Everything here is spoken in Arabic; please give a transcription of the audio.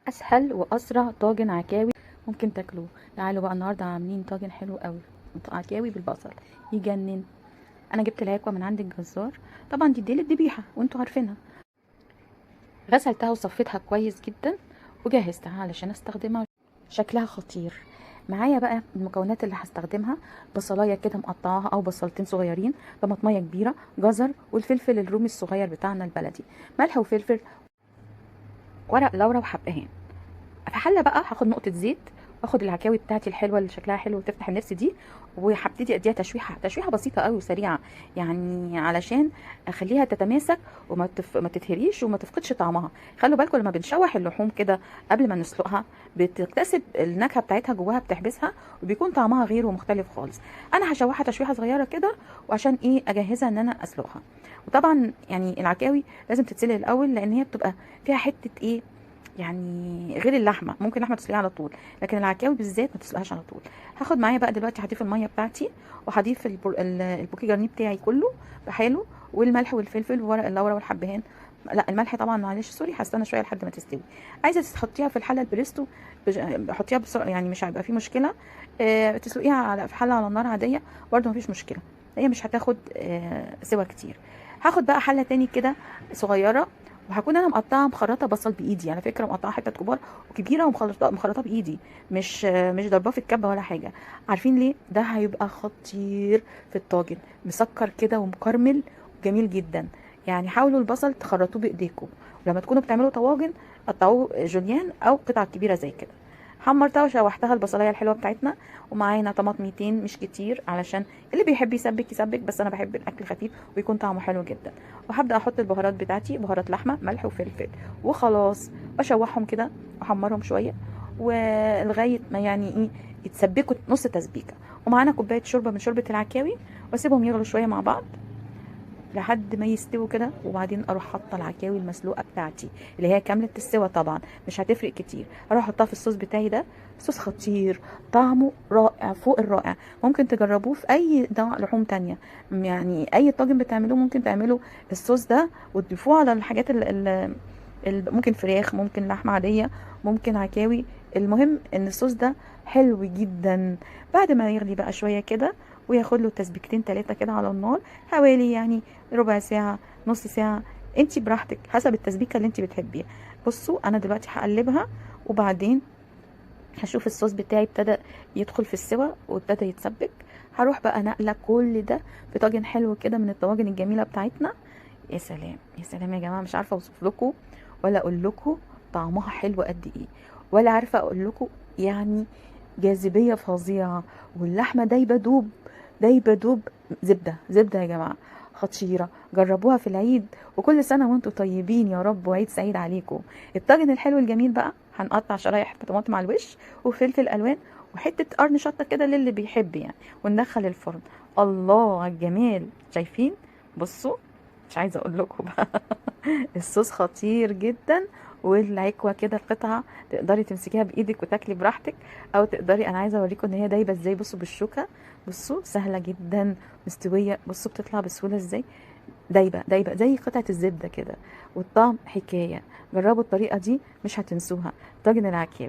اسهل واسرع طاجن عكاوي ممكن تاكلوه. تعالوا بقى النهارده عاملين طاجن حلو قوي، عكاوي بالبصل يجنن. انا جبت العكوه من عند الجزار، طبعا دي الذبيحه وانتوا عارفينها. غسلتها وصفيتها كويس جدا وجهزتها علشان استخدمها. شكلها خطير. معايا بقى المكونات اللي هستخدمها: بصلايه كده مقطعاها او بصلتين صغيرين، طماطميه كبيره، جزر، والفلفل الرومي الصغير بتاعنا البلدي، ملح وفلفل، ورق لورا وحبهان. في حله بقى هاخد نقطه زيت، واخد العكاوي بتاعتي الحلوه اللي شكلها حلو وتفتح النفس دي، وهبتدي اديها تشويحه بسيطه قوي وسريعه، يعني علشان اخليها تتماسك ما تتهريش وما تفقدش طعمها. خلوا بالكم لما بنشوح اللحوم كده قبل ما نسلقها بتكتسب النكهه بتاعتها جواها، بتحبسها، وبيكون طعمها غير ومختلف خالص. انا هشوحها تشويحه صغيره كده، وعشان ايه اجهزها ان انا اسلقها. وطبعا يعني العكاوي لازم تتسلق الاول، لان هي بتبقى فيها حته ايه، يعني غير اللحمه، ممكن اللحمه تسلقيها على طول، لكن العكاوي بالذات ما تسلقهاش على طول. هاخد معايا بقى دلوقتي، هضيف الميه بتاعتي، وهضيف البوكي جرنيه بتاعي كله بحاله، والملح والفلفل وورق اللورا والحبهان. لا الملح طبعا معلش سوري، هستنى شويه لحد ما تستوي. عايزه تحطيها في الحله البريستو حطيها بسرعه، يعني مش هيبقى في مشكله. تسلقيها في حله على النار عاديه برده مفيش مشكله، هي مش هتاخد سوا كتير. هاخد بقى حله تاني كده صغيره، وهكون انا مقطعه مخرطه بصل بايدي، على فكره مقطعه حتت كبار وكبيره، ومخرطه بايدي، مش ضرباه في الكبه ولا حاجه. عارفين ليه؟ ده هيبقى خطير في الطاجن، مسكر كده ومكرمل وجميل جدا. يعني حاولوا البصل تخرطوه بايديكم، ولما تكونوا بتعملوا طواجن قطعوه جوليان او قطع كبيره زي كده. حمرتها وشوحتها البصلايه الحلوه بتاعتنا، ومعانا طماطميتين مش كتير، علشان اللي بيحب يسبك يسبك، بس انا بحب الاكل خفيف ويكون طعمه حلو جدا. وهبدا احط البهارات بتاعتي، بهارات لحمه، ملح وفلفل، وخلاص بشوحهم كده واحمرهم شويه، ولغايه ما يعني ايه يتسبكوا نص تسبيكه. ومعانا كوبايه شوربه من شوربه العكاوي، واسيبهم يغلوا شويه مع بعض لحد ما يستووا كده، وبعدين اروح حاطه العكاوي المسلوقه بتاعتي اللي هي كامله السوا، طبعا مش هتفرق كتير، اروح احطها في الصوص بتاعي ده. صوص خطير، طعمه رائع فوق الرائع. ممكن تجربوه في اي نوع لحوم تانية، يعني اي طاجن بتعملوه ممكن تعملوا الصوص ده وتضيفوه على الحاجات ممكن فراخ، ممكن لحمه عاديه، ممكن عكاوي. المهم ان الصوص ده حلو جدا. بعد ما يغلي بقى شويه كده، وياخد له تسبيكتين تلاتة كده على النار، حوالي يعني ربع ساعة، نص ساعة، انتي براحتك حسب التسبيكة اللي انتي بتحبيها. بصوا انا دلوقتي هقلبها، وبعدين هشوف الصوص بتاعي ابتدى يدخل في السوا وابتدى يتسبك. هروح بقى نقلة كل ده في طاجن حلو كده من الطواجن الجميلة بتاعتنا. يا سلام يا سلام يا جماعة، مش عارفة اوصف لكم ولا اقول لكم طعمها حلو قد ايه، ولا عارفة اقول لكم يعني جاذبية فظيعة. واللحمة دايبة دوب، دايبة دوب، زبدة زبدة يا جماعة، خطيرة. جربوها في العيد، وكل سنة وانتم طيبين يا رب، وعيد سعيد عليكم. الطاجن الحلو الجميل بقى هنقطع شرايح طماطم على الوش، وفلفل الوان، وحتة قرن شطة كده للي بيحب يعني، وندخل الفرن. الله على الجمال، شايفين؟ بصوا، مش عايزة اقول لكم بقى الصوص خطير جدا. والعكوه كده القطعه تقدري تمسكيها بايدك وتاكلي براحتك، او تقدري، انا عايزه اوريكم ان هي دايبه ازاي. بصوا بالشوكه، بصوا سهله جدا، مستويه، بصوا بتطلع بسهوله ازاي، دايبه دايبه زي قطعه الزبده كده، والطعم حكايه. جربوا الطريقه دي مش هتنسوها، طاجن العكاوي.